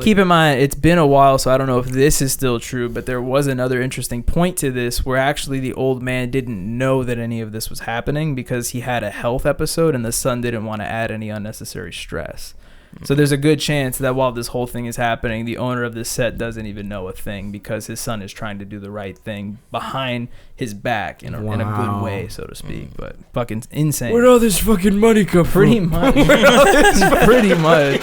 keep in mind, it's been a while, so I don't know if this is still true, but there was another interesting point to this where actually the old man didn't know that any of this was happening because he had a health episode and the son didn't want to add any unnecessary stress. So there's a good chance that while this whole thing is happening, the owner of this set doesn't even know a thing because his son is trying to do the right thing behind his back in a good way, so to speak. But fucking insane. Where'd all this fucking money come Pretty from? much. Pretty much.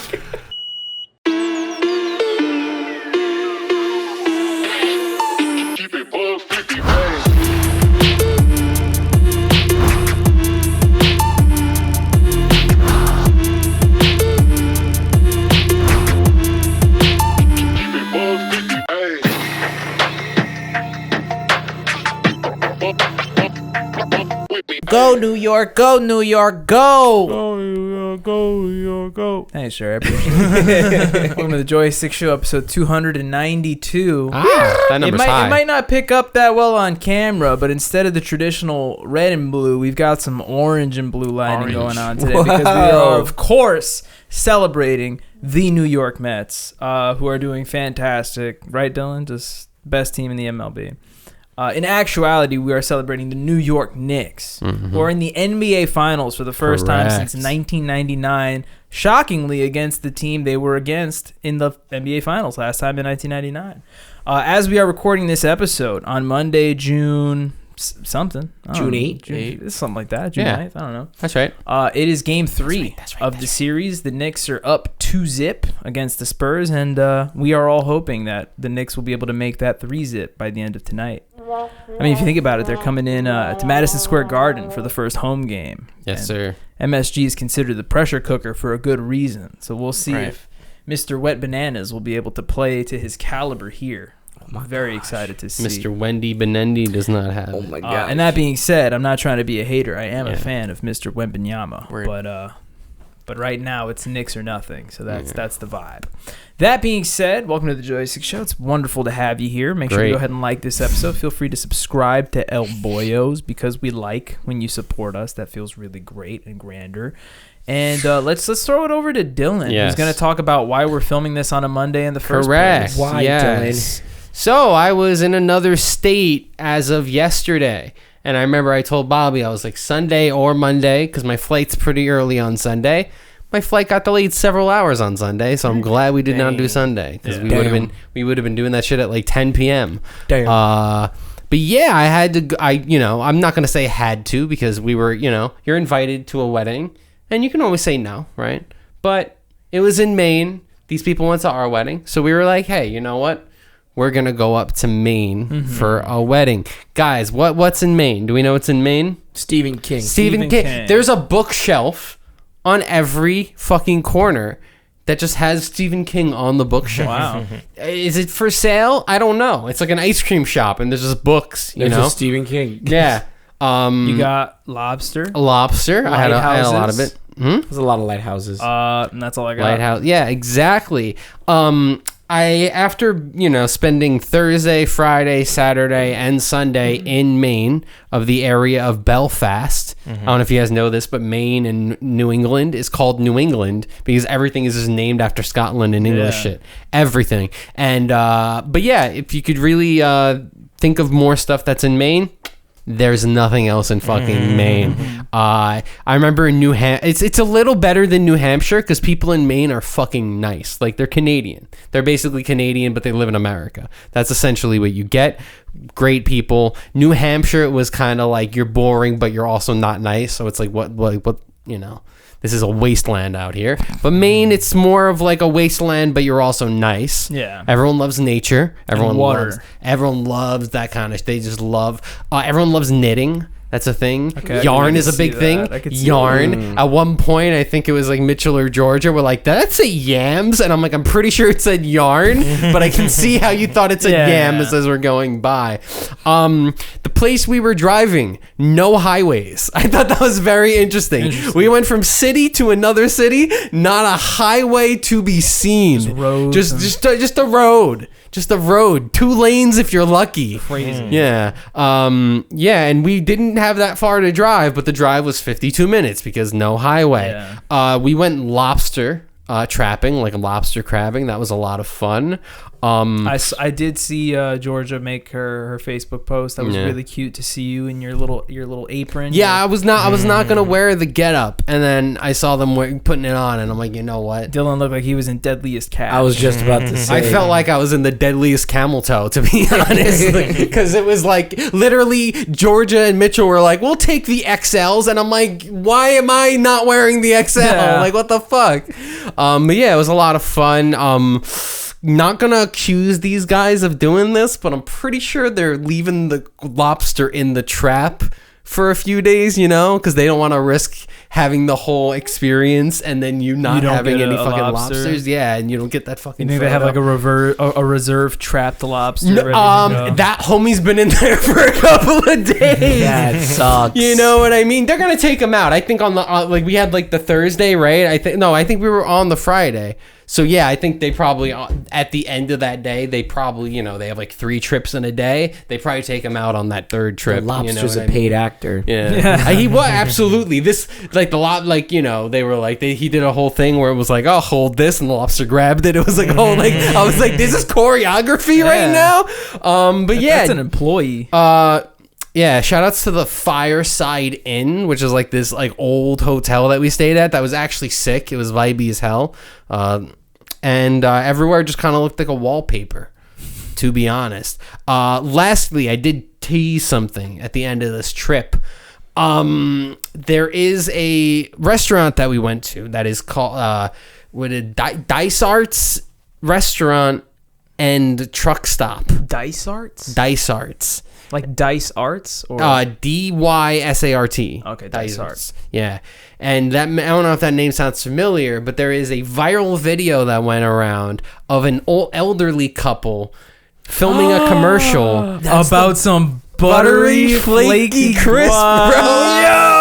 Go New York, go New York, go! Go, go. Thanks, sir. I appreciate it. Welcome to the Joystick Show, episode 292. That number's high. It might not pick up that well on camera, but instead of the traditional red and blue, we've got some orange and blue lighting going on today because we are, of course, celebrating the New York Mets, who are doing fantastic. Right, Dylan? Just best team in the MLB. In actuality, we are celebrating the New York Knicks, who are in the NBA Finals for the first time since 1999, shockingly against the team they were against in the NBA Finals last time in 1999. As we are recording this episode on Monday, June something. June 8th? Something like that. June 9th. I don't know. That's right. It is game 3 of the series. The Knicks are up 2-0 against the Spurs, and we are all hoping that the Knicks will be able to make that 3-0 by the end of tonight. I mean, if you think about it, they're coming in to Madison Square Garden for the first home game. Yes, sir. MSG is considered the pressure cooker for a good reason. So we'll see if Mr. Wet Bananas will be able to play to his caliber here. I'm very excited to see. Mr. Wendy Benendi does not have. Oh my god! And that being said, I'm not trying to be a hater. I am a fan of Mr. Wembanyama, but right now it's Knicks or nothing. So that's the vibe. That being said, welcome to the Joystick Show. It's wonderful to have you here. Make sure you go ahead and like this episode. Feel free to subscribe to El Boyos because we like when you support us. That feels really great and grander. And let's throw it over to Dylan, who's going to talk about why we're filming this on a Monday in the first place. Why, Dylan? So I was in another state as of yesterday. And I remember I told Bobby, I was like, Sunday or Monday, because my flight's pretty early on Sunday. My flight got delayed several hours on Sunday, so I'm glad we did not do Sunday, because we would have been doing that shit at like 10 p.m. Damn. But yeah, I had to. I'm not gonna say had to, because we were, you're invited to a wedding, and you can always say no, right? But it was in Maine. These people went to our wedding, so we were like, hey, you know what? We're going to go up to Maine for a wedding. Guys, what's in Maine? Do we know what's in Maine? Stephen King. Stephen King. There's a bookshelf on every fucking corner that just has Stephen King on the bookshelf. Wow. Is it for sale? I don't know. It's like an ice cream shop, and there's just books, There's a Stephen King. Yeah. You got lobster. A lobster. I had a lot of it. There's a lot of lighthouses. And that's all I got. Lighthouse. Yeah, exactly. After spending Thursday, Friday, Saturday, and Sunday in Maine, of the area of Belfast. I don't know if you guys know this, but Maine and New England is called New England because everything is just named after Scotland and English shit. Everything. And but yeah, if you could really think of more stuff that's in Maine, there's nothing else in fucking Maine. I remember in New Hampshire, it's a little better than New Hampshire because people in Maine are fucking nice. Like, they're Canadian. They're basically Canadian, but they live in America. That's essentially what you get. Great people. New Hampshire, it was kind of like you're boring, but you're also not nice. So it's like, what, this is a wasteland out here. But Maine, it's more of like a wasteland, but you're also nice. Yeah. Everyone loves nature. Everyone water. Everyone loves that kind of. They just love. Everyone loves knitting. That's a thing. Okay, Yarn is a big thing. Yarn. At one point, I think it was like Mitchell or Georgia were like, "Did that say yams?" And I'm like, "I'm pretty sure it said yarn," but I can see how you thought it said yams as we're going by. The place we were driving, no highways. I thought that was very interesting. We went from city to another city, not a highway to be seen. Just roads. Just a road. Just a road. 2 lanes if you're lucky. Crazy. Yeah. And we didn't have that far to drive, but the drive was 52 minutes because no highway. Yeah. We went lobster trapping, like lobster crabbing. That was a lot of fun. I did see Georgia make her Facebook post. That was really cute to see you in your little apron. Yeah, I was not gonna wear the getup, and then I saw them putting it on, and I'm like, you know what? Dylan looked like he was in Deadliest Catch. I was just about to say. I felt like I was in the Deadliest Camel Toe, to be honest, because it was like literally Georgia and Mitchell were like, "We'll take the XLs," and I'm like, "Why am I not wearing the XL? Yeah. Like, what the fuck?" But yeah, it was a lot of fun. Not gonna accuse these guys of doing this, but I'm pretty sure they're leaving the lobster in the trap for a few days, because they don't want to risk having the whole experience and then you not having any fucking lobsters. Yeah, and you don't get that fucking. You think they have like a reserve trapped lobster? That homie's been in there for a couple of days. That sucks. You know what I mean? They're gonna take him out. I think on the we had like the Thursday, right? I think we were on the Friday. So yeah, I think they probably at the end of that day, they probably they have like 3 trips in a day. They probably take him out on that 3rd trip. The lobster's a paid actor. Yeah, he was absolutely this like the they were like he did a whole thing where it was like, oh, hold this, and the lobster grabbed it. It was like, oh, like I was like, this is choreography right now. But yeah, that's an employee. Yeah, shout outs to the Fireside Inn, which is like this like old hotel that we stayed at that was actually sick. It was vibey as hell. And everywhere just kind of looked like a wallpaper, to be honest. Lastly, I did tease something at the end of this trip. There is a restaurant that we went to that is called Dazegxd Restaurant and Truck Stop. Dysarts? Dysarts. Like Dice Arts? Or Dysart. Okay, Dice Arts. Yeah. And that, I don't know if that name sounds familiar, but there is a viral video that went around of an old elderly couple filming a commercial about some buttery, flaky crisp, bro. Yo!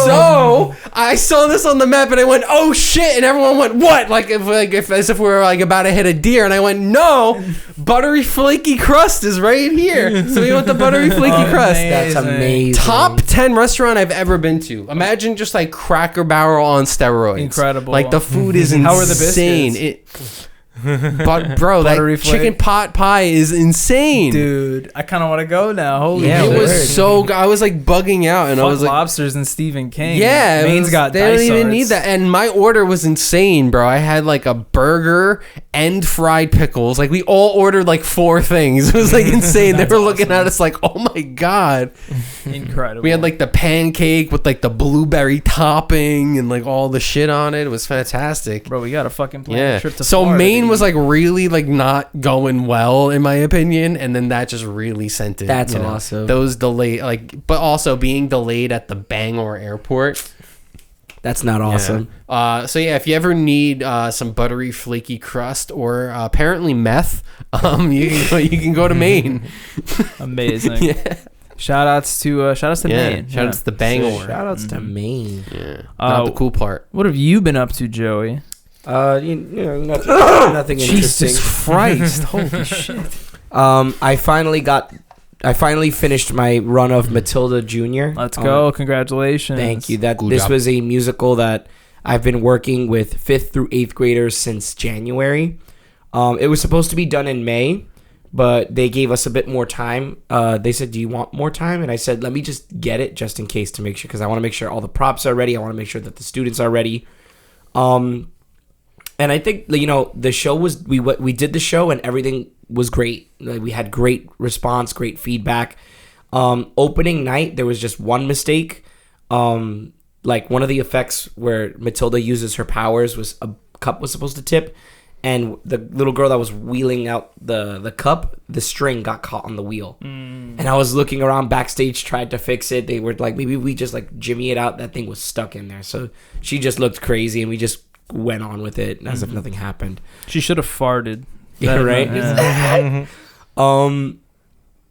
So I saw this on the map and I went, "Oh shit!" And everyone went, "What?" As if we were like about to hit a deer. And I went, "No, buttery flaky crust is right here." So we went the buttery flaky crust. That's amazing. Top 10 restaurant I've ever been to. Imagine just like Cracker Barrel on steroids. Incredible. Like the food is insane. How are the biscuits? But bro, that chicken pot pie is insane, dude. I kind of want to go now. Holy yeah, shit. it was so good. I was like bugging out, and I was like, lobsters and Stephen King. Yeah, Maine's got. They don't even need that. And my order was insane, bro. I had like a burger and fried pickles. Like we all ordered like 4 things. It was like insane. They were looking at us like, oh my god, incredible. We had like the pancake with like the blueberry topping and like all the shit on it. It was fantastic, bro. We got a fucking plan a trip to so Florida, Maine was like really like not going well in my opinion, and then that just really sent it. That's awesome. Those delayed, like, but also being delayed at the Bangor airport. That's not awesome. Yeah. So yeah, if you ever need some buttery flaky crust or apparently meth, you can go to Maine. Amazing. Yeah. Shout outs to Maine. Shout outs to Bangor. Shout outs to Maine. Yeah. Not the cool part. What have you been up to, Joey? Nothing interesting. Jesus Christ! Holy shit! I finally finished my run of Matilda Jr. Let's go! Congratulations! Thank you. This was a musical that I've been working with 5th through 8th graders since January. It was supposed to be done in May, but they gave us a bit more time. They said, "Do you want more time?" And I said, "Let me just get it just in case to make sure, because I want to make sure all the props are ready. I want to make sure that the students are ready." And I think, the show was, we did the show and everything was great. Like, we had great response, great feedback. Opening night, there was just one mistake. Like one of the effects where Matilda uses her powers was a cup was supposed to tip. And the little girl that was wheeling out the cup, the string got caught on the wheel. And I was looking around backstage, tried to fix it. They were like, maybe we just like jimmy it out. That thing was stuck in there. So she just looked crazy and we just went on with it as if nothing happened. She should have farted. Yeah, right?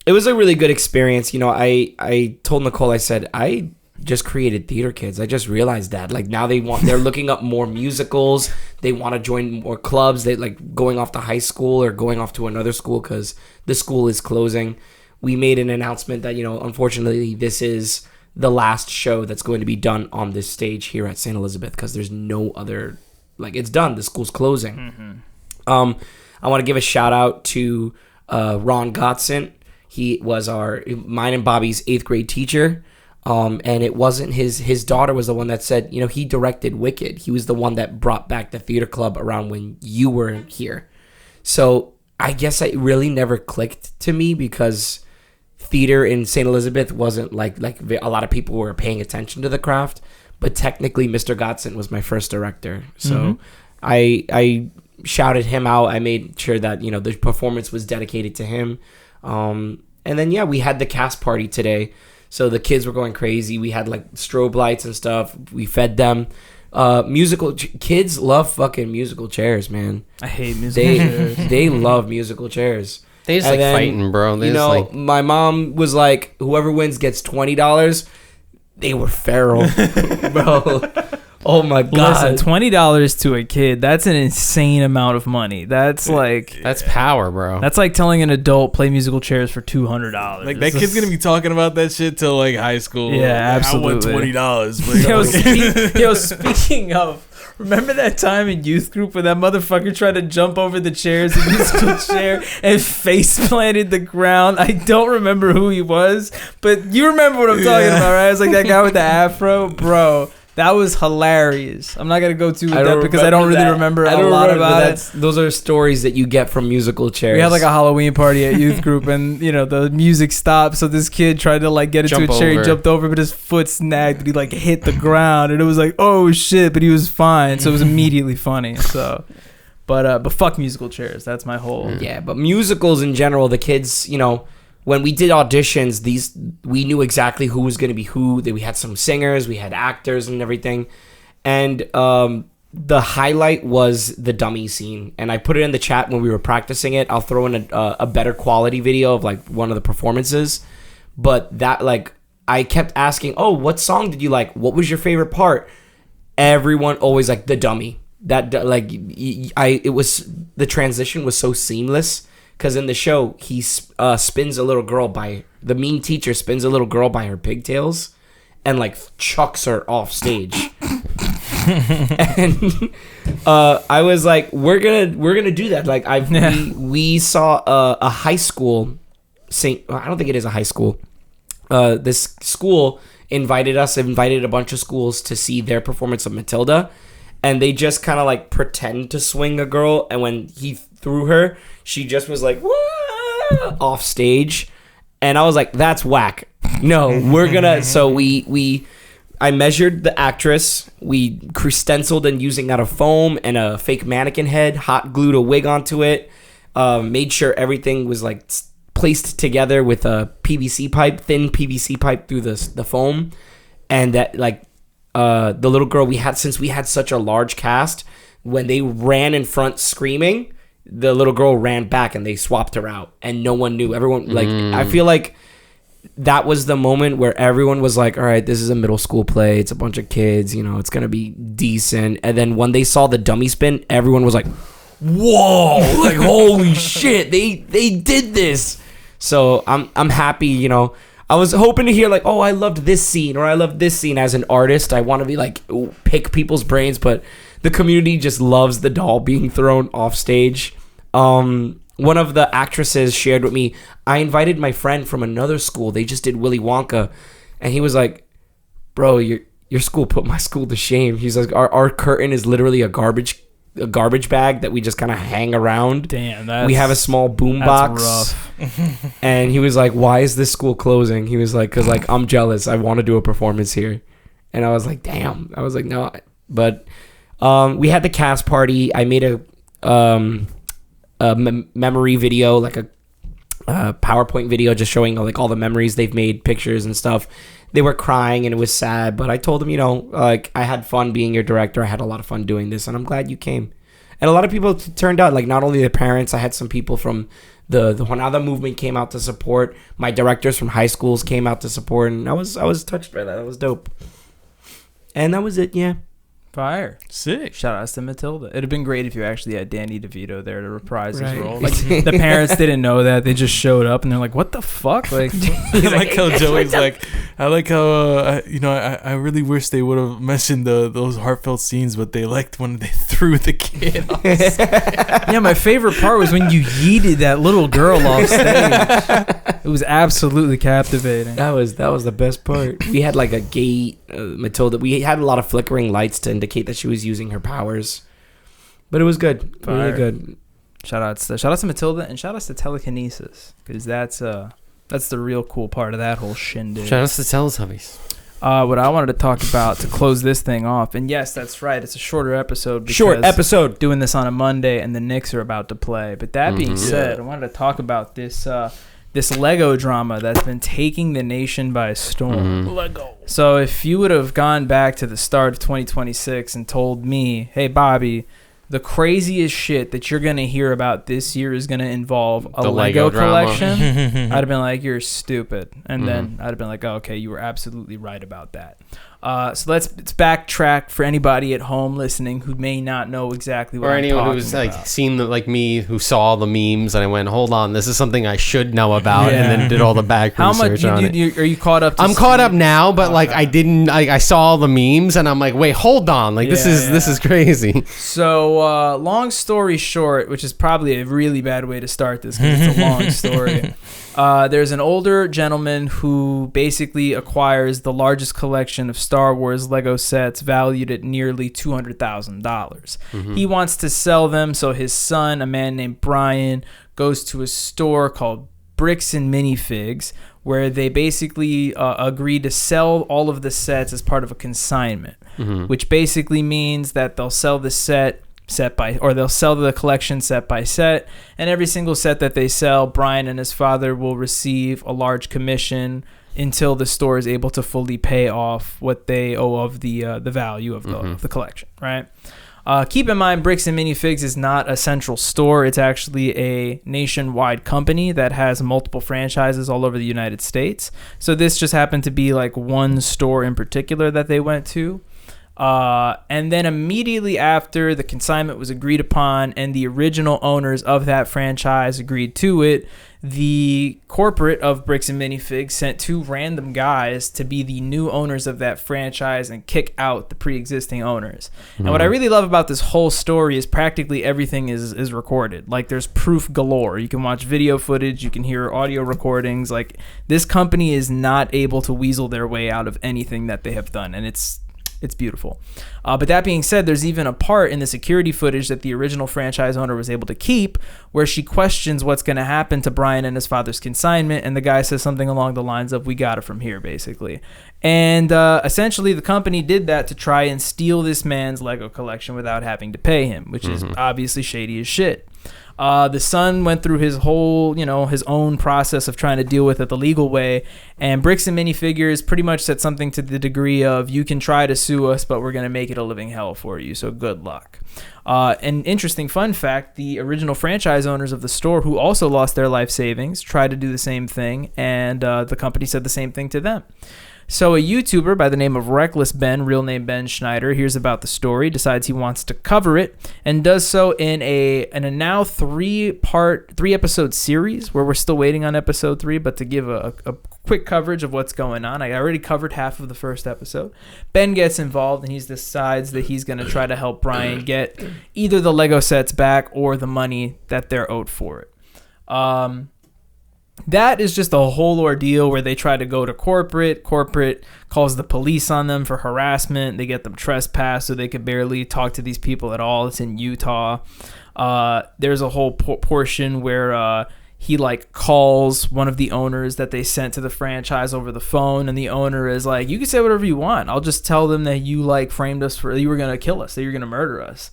It was a really good experience. I told Nicole, I said, I just created Theater Kids. I just realized that. Like, now they're looking up more musicals. They want to join more clubs. They like going off to high school or going off to another school because the school is closing. We made an announcement that, unfortunately, this is the last show that's going to be done on this stage here at St. Elizabeth because there's no other like it's done. The school's closing. I want to give a shout out to Ron Gotson. He was mine and Bobby's 8th grade teacher. And it wasn't his daughter was the one that said, you know, he directed Wicked. He was the one that brought back the theater club around when you were here. So I guess it really never clicked to me because theater in St. Elizabeth wasn't like a lot of people were paying attention to the craft. But technically, Mr. Gotson was my first director. So I shouted him out. I made sure that, you know, the performance was dedicated to him. And then, yeah, we had the cast party today. So the kids were going crazy. We had like strobe lights and stuff. We fed them. Kids love fucking musical chairs, man. I hate musical chairs. They love musical chairs. They just fighting, bro. They my mom was like, whoever wins gets $20. They were feral, bro. Oh my god! Listen, $20 to a kid—that's an insane amount of money. That's power, bro. That's like telling an adult play musical chairs for $200. Like that kid's gonna be talking about that shit till like high school. Yeah, absolutely. I want $20. Yo, speaking of, remember that time in youth group when that motherfucker tried to jump over the chairs in the musical chair and face planted the ground? I don't remember who he was, but you remember what I'm talking about, right? It's like that guy with the afro, bro. That was hilarious. I'm not gonna go too in depth because I don't really remember a lot about it. Those are stories that you get from musical chairs. We had like a Halloween party at youth group, and you know the music stopped, so this kid tried to like get into a chair. He jumped over, but his foot snagged, and he like hit the ground, and it was like, oh shit! But he was fine, so it was immediately funny. So, but fuck musical chairs. That's my whole. Yeah, but musicals in general, the kids, you know. When we did auditions, we knew exactly who was going to be who. We had some singers, we had actors and everything. And the highlight was the dummy scene. And I put it in the chat when we were practicing it. I'll throw in a better quality video of like one of the performances. But that like, I kept asking, oh, what song did you like? What was your favorite part? Everyone always like the dummy. That like, it was, the transition was so seamless. Because in the show, he spins a little girl the mean teacher spins a little girl by her pigtails and like chucks her off stage. And I was like, we're gonna do that. Like we saw a high school, I don't think it is a high school. This school invited a bunch of schools to see their performance of Matilda. And they just kind of like pretend to swing a girl. And when he threw her, she just was like, wah, off stage. And I was like, that's whack. No, we're gonna. So I measured the actress. We stenciled and using out of foam and a fake mannequin head, hot glued a wig onto it. Made sure everything was like placed together with a PVC pipe, thin PVC pipe through the foam. And that like, the little girl since we had such a large cast, when they ran in front screaming, the little girl ran back and they swapped her out and no one knew. Everyone like, I feel like that was the moment where everyone was like, all right, this is a middle school play. It's a bunch of kids, you know, it's going to be decent. And then when they saw the dummy spin, everyone was like, whoa, like, holy shit, they did this. So I'm happy, you know. I was hoping to hear like, oh, I loved this scene or I loved this scene. As an artist, I want to be like, pick people's brains, but the community just loves the doll being thrown off stage. One of the actresses shared with me, I invited my friend from another school. They just did Willy Wonka. And he was like, bro, your school put my school to shame. He's like, our curtain is literally a garbage bag that we just kind of hang around. Damn, we have a small boom box. And he was like, why is this school closing? He was like, because like I'm jealous. I want to do a performance here. And I was like, damn. I was like, no. But we had the cast party. I made a memory video, like a PowerPoint video just showing like all the memories they've made, pictures and stuff. They were crying and it was sad, but I told them, you know, like I had fun being your director. I had a lot of fun doing this and I'm glad you came. And a lot of people turned out, like not only the parents, I had some people from the Juanada movement came out to support. My directors from high schools came out to support, and I was touched by that. That was dope. And that was it, yeah. Fire. Sick. Shout outs to Matilda. It'd have been great if you actually had Danny DeVito there to reprise his role. Like the parents didn't know that. They just showed up and they're like, "What the fuck?" Like, I like how Joey's like, I like how I really wish they would have mentioned those heartfelt scenes, but they liked when they threw the kid off stage. Yeah, my favorite part was when you yeeted that little girl off stage. It was absolutely captivating. That was the best part. We had like a gate, Matilda. We had a lot of flickering lights to indicate that she was using her powers, but it was good. Fire. Really good. Shout outs to Matilda and shout outs to telekinesis, because that's the real cool part of that whole shindig. Shout out to Teletubbies. What I wanted to talk about to close this thing off, and yes, that's right, it's a shorter episode. Because Short episode. Doing this on a Monday, and the Knicks are about to play. But that being said, I wanted to talk about this Lego drama that's been taking the nation by storm. Lego. So if you would have gone back to the start of 2026 and told me, hey, Bobby, the craziest shit that you're going to hear about this year is going to involve a Lego collection, I'd have been like, you're stupid. And then I'd have been like, oh, okay, you were absolutely right about that. So let's backtrack for anybody at home listening who may not know exactly what or I'm anyone talking who's about. like seen like me who saw the memes and I went, hold on, this is something I should know about, and then did all the back How much research on it. are you caught up? I'm caught up now, but like I didn't. I saw the memes and I'm like, wait, hold on, like this is crazy. So long story short, which is probably a really bad way to start this because it's a long story. There's an older gentleman who basically acquires the largest collection of Star Wars Lego sets valued at nearly $200,000. He wants to sell them, so his son, a man named Brian, goes to a store called Bricks and Minifigs, where they basically agree to sell all of the sets as part of a consignment, which basically means that they'll sell the they'll sell the collection set by set, and every single set that they sell, Brian and his father will receive a large commission until the store is able to fully pay off what they owe of the value of the collection, right? Keep in mind, Bricks and Minifigs is not a central store. It's actually a nationwide company that has multiple franchises all over the United States. So this just happened to be like one store in particular that they went to. And then immediately after the consignment was agreed upon and the original owners of that franchise agreed to it, the corporate of Bricks and Minifigs sent two random guys to be the new owners of that franchise and kick out the pre-existing owners. And what I really love about this whole story is practically everything is recorded. Like, there's proof galore. You can watch video footage, you can hear audio recordings. Like, this company is not able to weasel their way out of anything that they have done, and it's beautiful. But that being said, there's even a part in the security footage that the original franchise owner was able to keep where she questions what's going to happen to Brian and his father's consignment, and the guy says something along the lines of, we got it from here, basically. And essentially the company did that to try and steal this man's Lego collection without having to pay him, which is obviously shady as shit. The son went through his whole, his own process of trying to deal with it the legal way. And Bricks and Minifigures pretty much said something to the degree of, you can try to sue us, but we're going to make it a living hell for you. So good luck. An interesting fun fact, the original franchise owners of the store, who also lost their life savings, tried to do the same thing. And the company said the same thing to them. So a YouTuber by the name of Reckless Ben, real name Ben Schneider, hears about the story, decides he wants to cover it, and does so in a now three episode series where we're still waiting on episode 3, but to give a quick coverage of what's going on. I already covered half of the first episode. Ben gets involved and he decides that he's going to try to help Brian get either the Lego sets back or the money that they're owed for it. That is just a whole ordeal where they try to go to corporate. Corporate calls the police on them for harassment. They get them trespassed so they could barely talk to these people at all. It's in Utah. There's a whole portion where he calls one of the owners that they sent to the franchise over the phone, and the owner is like, you can say whatever you want. I'll just tell them that you framed us you were going to kill us, that you're going to murder us.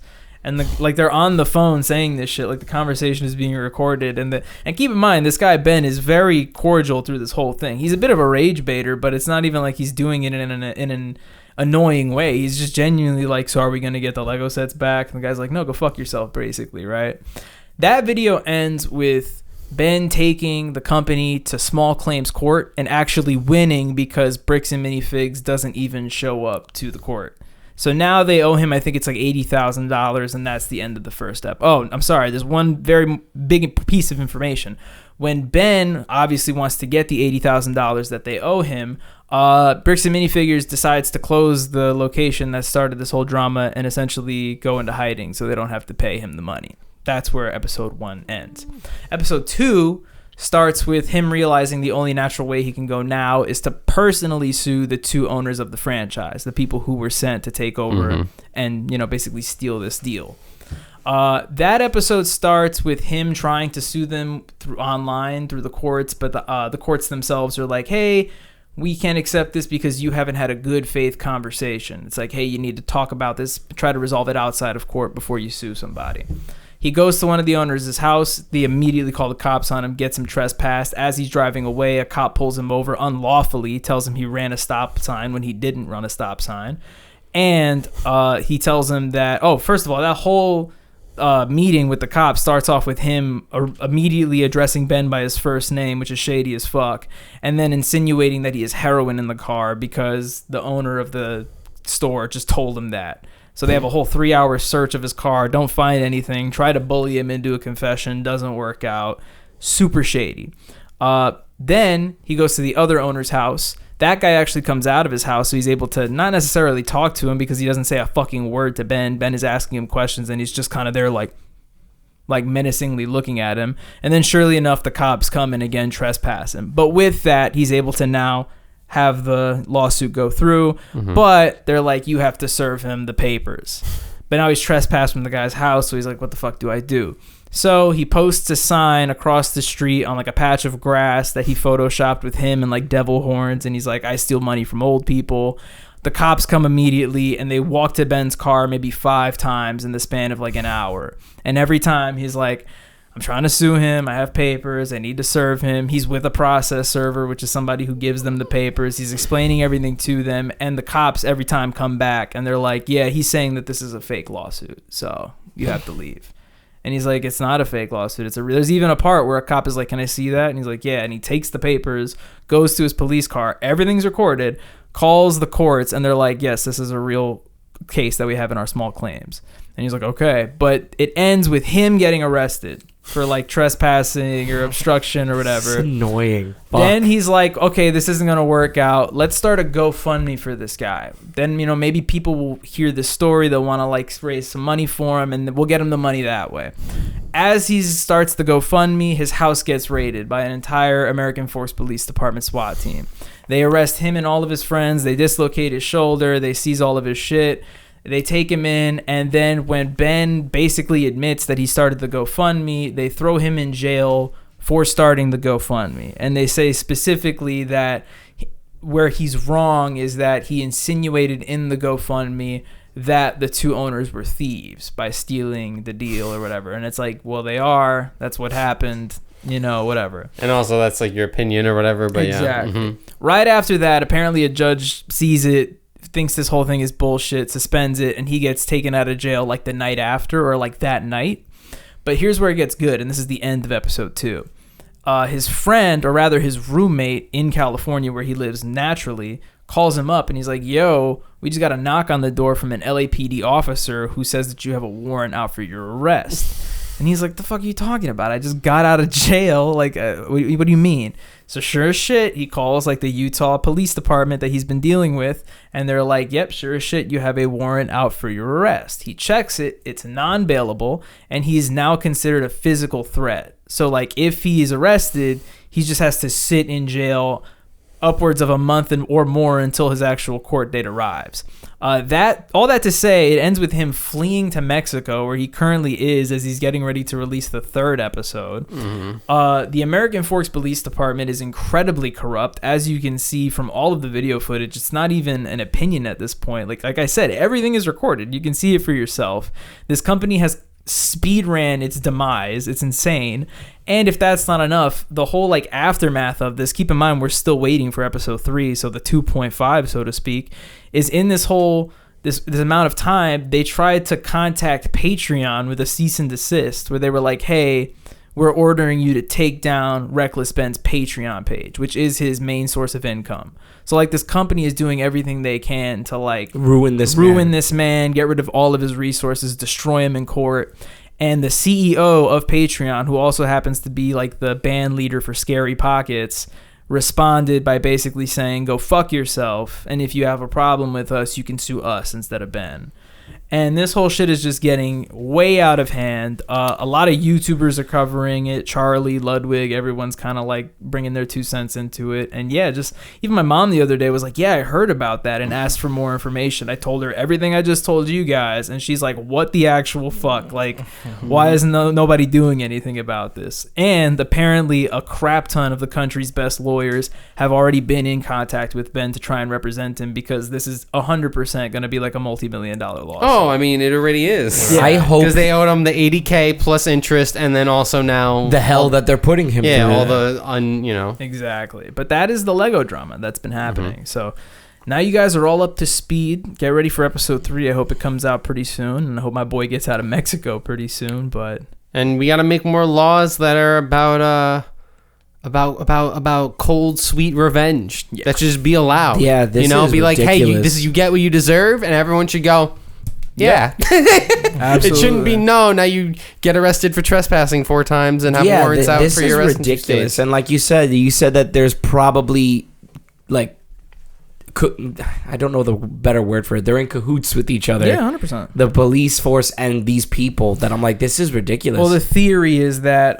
And they're on the phone saying this shit, the conversation is being recorded, and keep in mind, this guy Ben is very cordial through this whole thing. He's a bit of a rage baiter, but it's not even like he's doing it in an annoying way. He's just genuinely so are we gonna get the Lego sets back? And the guy's like, no, go fuck yourself, basically, right? That video ends with Ben taking the company to small claims court and actually winning because Bricks and Minifigs doesn't even show up to the court. So now they owe him, I think it's like $80,000, and that's the end of the first ep. Oh, I'm sorry. There's one very big piece of information. When Ben obviously wants to get the $80,000 that they owe him, Bricks and Minifigures decides to close the location that started this whole drama and essentially go into hiding so they don't have to pay him the money. That's where episode 1 ends. Episode 2 starts with him realizing the only natural way he can go now is to personally sue the 2 owners of the franchise, the people who were sent to take over and, basically steal this deal. That episode starts with him trying to sue them through the courts, but the courts themselves are like, hey, we can't accept this because you haven't had a good faith conversation. It's like, hey, you need to talk about this, try to resolve it outside of court before you sue somebody. He goes to one of the owners' house. They immediately call the cops on him, gets him trespassed. As he's driving away, a cop pulls him over unlawfully, tells him he ran a stop sign when he didn't run a stop sign. And he tells him that, first of all, that whole meeting with the cops starts off with him immediately addressing Ben by his first name, which is shady as fuck, and then insinuating that he has heroin in the car because the owner of the store just told him that. So they have a whole 3-hour search of his car, don't find anything, try to bully him into a confession, doesn't work out. Super shady. Then he goes to the other owner's house. That guy actually comes out of his house, so he's able to not necessarily talk to him because he doesn't say a fucking word to Ben. Ben is asking him questions, and he's just kind of there like menacingly looking at him. And then surely enough, the cops come and again trespass him. But with that, he's able to now have the lawsuit go through, but they're like, you have to serve him the papers. But now he's trespassed from the guy's house, so he's like, what the fuck do I do? So he posts a sign across the street on like a patch of grass that he photoshopped with him and like devil horns, and he's like, I steal money from old people. The cops come immediately, and they walk to Ben's car maybe 5 times in the span of like an hour. And every time he's like, I'm trying to sue him. I have papers. I need to serve him. He's with a process server, which is somebody who gives them the papers. He's explaining everything to them. And the cops every time come back and they're like, yeah, he's saying that this is a fake lawsuit, so you have to leave. And he's like, it's not a fake lawsuit. There's even a part where a cop is like, can I see that? And he's like, yeah. And he takes the papers, goes to his police car. Everything's recorded, calls the courts, and they're like, yes, this is a real case that we have in our small claims. And he's like, okay. But it ends with him getting arrested for like trespassing or obstruction or whatever. It's annoying. Fuck. Then he's like, okay, this isn't going to work out. Let's start a GoFundMe for this guy. Then, maybe people will hear this story. They'll want to like raise some money for him, and we'll get him the money that way. As he starts the GoFundMe, his house gets raided by an entire American Force Police Department SWAT team. They arrest him and all of his friends. They dislocate his shoulder. They seize all of his shit. They take him in, and then when Ben basically admits that he started the GoFundMe, they throw him in jail for starting the GoFundMe. And they say specifically that where he's wrong is that he insinuated in the GoFundMe that the 2 owners were thieves by stealing the deal or whatever. And it's like, well, they are. That's what happened. Whatever. And also that's like your opinion or whatever, but exactly. Yeah. Right after that, apparently a judge sees it, thinks this whole thing is bullshit, suspends it, and he gets taken out of jail like the night after or like that night. But here's where it gets good, and this is the end of episode 2. His friend, or rather his roommate in California where he lives naturally, calls him up and he's like, yo, we just got a knock on the door from an LAPD officer who says that you have a warrant out for your arrest. And he's like, the fuck are you talking about? I just got out of jail. Like, what do you mean? So sure as shit, he calls like the Utah Police Department that he's been dealing with, and they're like, yep, sure as shit, you have a warrant out for your arrest. He checks it, it's non-bailable, and he's now considered a physical threat. So like if he is arrested, he just has to sit in jail upwards of a month or more until his actual court date arrives. All that to say, it ends with him fleeing to Mexico, where he currently is as he's getting ready to release the 3rd episode. The American Forks Police Department is incredibly corrupt, as you can see from all of the video footage. It's not even an opinion at this point. Like I said, everything is recorded. You can see it for yourself. This company has speed ran its demise. It's insane. And if that's not enough, the whole like aftermath of this, keep in mind we're still waiting for episode 3, so the 2.5, so to speak, is in this whole this amount of time. They tried to contact Patreon with a cease and desist, where they were like, hey, we're ordering you to take down Reckless Ben's Patreon page, which is his main source of income. So like this company is doing everything they can to like ruin this man, get rid of all of his resources, destroy him in court. And the CEO of Patreon, who also happens to be like the band leader for Scary Pockets, responded by basically saying, go fuck yourself, and if you have a problem with us, you can sue us instead of Ben. And this whole shit is just getting way out of hand. A lot of YouTubers are covering it. Charlie, Ludwig, everyone's kind of like bringing their 2 cents into it. And yeah, just even my mom the other day was like, yeah, I heard about that and asked for more information. I told her everything I just told you guys. And she's like, what the actual fuck? Like, why is nobody doing anything about this? And apparently a crap ton of the country's best lawyers have already been in contact with Ben to try and represent him, because this is 100% going to be like a multi-million-dollar lawsuit. Oh, I mean, it already is. Yeah. I hope, because they owed him the $80K plus interest, and then also now the hell that they're putting him through. all the Exactly. But that is the Lego drama that's been happening. So now you guys are all up to speed. Get ready for episode 3. I hope it comes out pretty soon, and I hope my boy gets out of Mexico pretty soon. And we got to make more laws that are about cold, sweet revenge. Yeah. That should just be allowed. Yeah, this is be ridiculous. like, hey, you get what you deserve, and everyone should go, yeah. Absolutely. It shouldn't be, no, now you get arrested for trespassing 4 times and have warrants out for your arrest. This is ridiculous. And like you said that there's probably like, I don't know the better word for it. They're in cahoots with each other. Yeah, 100%. The police force and these people that I'm like, this is ridiculous. Well, the theory is that,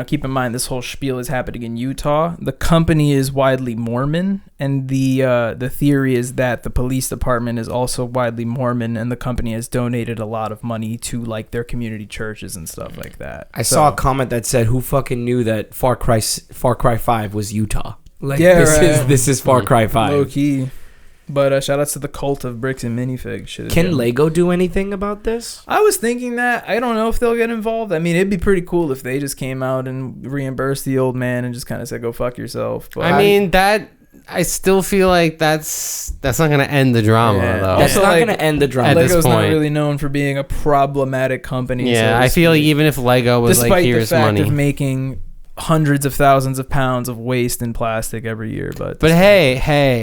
keep in mind this whole spiel is happening in Utah. The company is widely Mormon, and the theory is that the police department is also widely Mormon, and the company has donated a lot of money to like their community churches and stuff like that. I saw a comment that said, "Who fucking knew that Far Cry 5 was Utah?" Like, this is Far Cry 5. Low key. But shout outs to the cult of bricks and minifigs. Can Lego do anything about this? I was thinking that. I don't know if they'll get involved. I mean, it'd be pretty cool if they just came out and reimbursed the old man and just kind of said, go fuck yourself. But I still feel like that's not going to end the drama, though. That's not going to end the drama. Lego's not really known for being a problematic company. Yeah, I feel like even if Lego was like, here's money. Despite the fact of making hundreds of thousands of pounds of waste in plastic every year, but hey,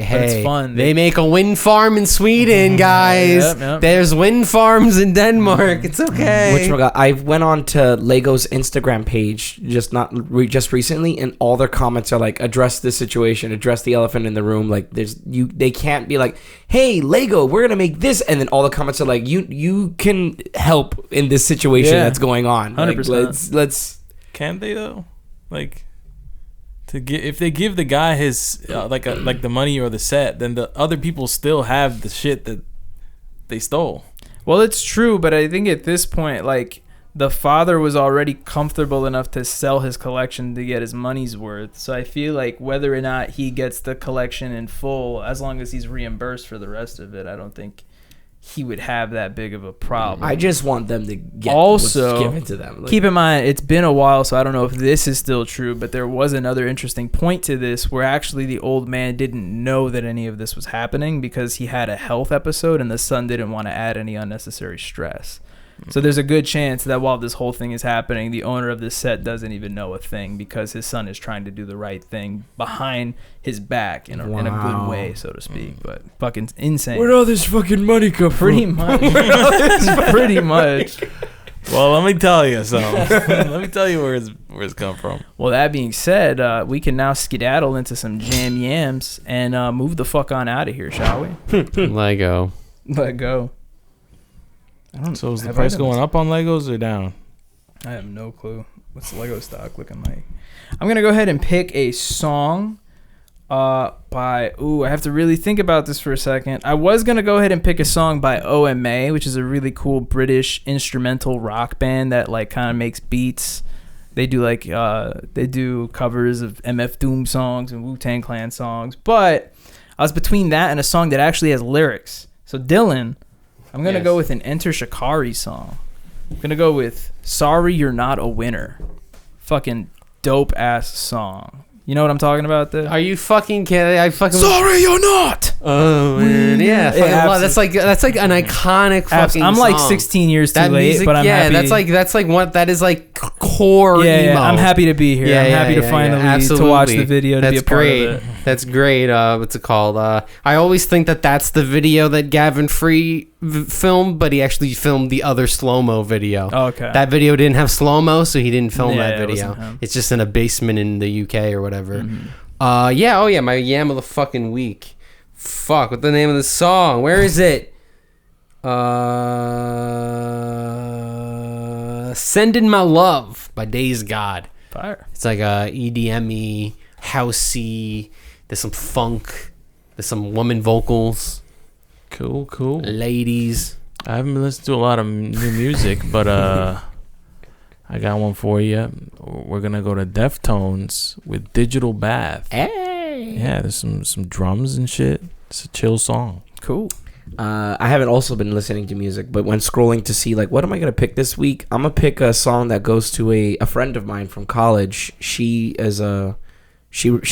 it's fun. They make a wind farm in Sweden, guys. Yep. There's wind farms in Denmark. It's okay. I went on to Lego's Instagram page just recently, and all their comments are like, address this situation, address the elephant in the room. Like they can't be like, hey Lego, we're gonna make this, and then all the comments are like, you can help in this situation that's going on. 100%. Like, let's. Can they though? Like, if they give the guy his like the money or the set, then the other people still have the shit that they stole. Well, it's true, but I think at this point, like, the father was already comfortable enough to sell his collection to get his money's worth. So I feel like whether or not he gets the collection in full, as long as he's reimbursed for the rest of it, I don't think he would have that big of a problem. I just want them to get what's given to them. Keep in mind, it's been a while, so I don't know if this is still true, but there was another interesting point to this where actually the old man didn't know that any of this was happening because he had a health episode and the son didn't want to add any unnecessary stress. So there's a good chance that while this whole thing is happening, the owner of this set doesn't even know a thing because his son is trying to do the right thing behind his back in a good way, so to speak. But fucking insane. Where'd all this fucking money come from? Pretty much. Well, let me tell you something. Let me tell you where it's come from. Well, that being said, we can now skedaddle into some jam yams and move the fuck on out of here, shall we? Lego. Let go. So is the price going up on Legos or down? I have no clue. What's Lego stock looking like? I'm going to go ahead and pick a song by... I have to really think about this for a second. I was going to go ahead and pick a song by OMA, which is a really cool British instrumental rock band that like kind of makes beats. They do like... they do covers of MF Doom songs and Wu-Tang Clan songs. But I was between that and a song that actually has lyrics. So Dylan... I'm going to go with an Enter Shikari song. I'm going to go with Sorry You're Not a Winner. Fucking dope ass song. You know what I'm talking about there? Are you fucking kidding? Sorry You're Not. Oh, man. Yeah. That's like an iconic fucking I'm like song. 16 years too late, but I'm happy. That's like what that is like core hardcore emo. I'm happy to be here. I'm happy to finally to watch the video to be a part of it. That's great. What's it called? I always think that's the video that Gavin Free filmed, but he actually filmed the other slow-mo video. Oh, okay. That video didn't have slow-mo, so he didn't film that it video. wasn't him. It's just in a basement in the UK or whatever. Mm-hmm. My yam of the fucking week. Fuck, what's the name of the song? Where is it? Sendin' My Love by Dazegxd. Fire. It's like a EDM-y, housey. There's some funk. There's some woman vocals. Cool. Ladies. I haven't been listening to a lot of new music, but I got one for you. We're gonna go to Deftones with Digital Bath. Hey. Yeah, there's some drums and shit. It's a chill song. Cool. I haven't also been listening to music, but when scrolling to see what am I gonna pick this week, I'm gonna pick a song that goes to a friend of mine from college. She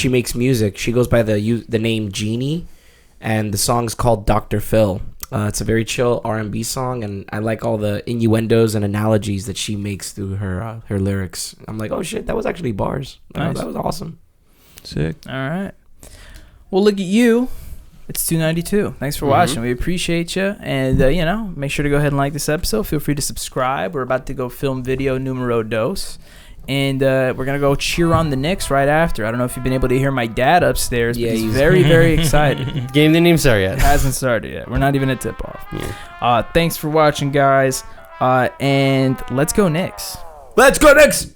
makes music. She goes by the name Jenie, and the song's called Dr. Phil. It's a very chill R&B song, and I like all the innuendos and analogies that she makes through her lyrics. I'm like, oh shit, that was actually bars. Nice. That was awesome. Sick. All right. Well, look at you. It's 292. Thanks for watching. We appreciate you. And, make sure to go ahead and like this episode. Feel free to subscribe. We're about to go film video numero dos. And we're going to go cheer on the Knicks right after. I don't know if you've been able to hear my dad upstairs, but he's very, very excited. Game didn't even start yet. It hasn't started yet. We're not even at tip-off. Yeah. Thanks for watching, guys. And let's go Knicks. Let's go Knicks!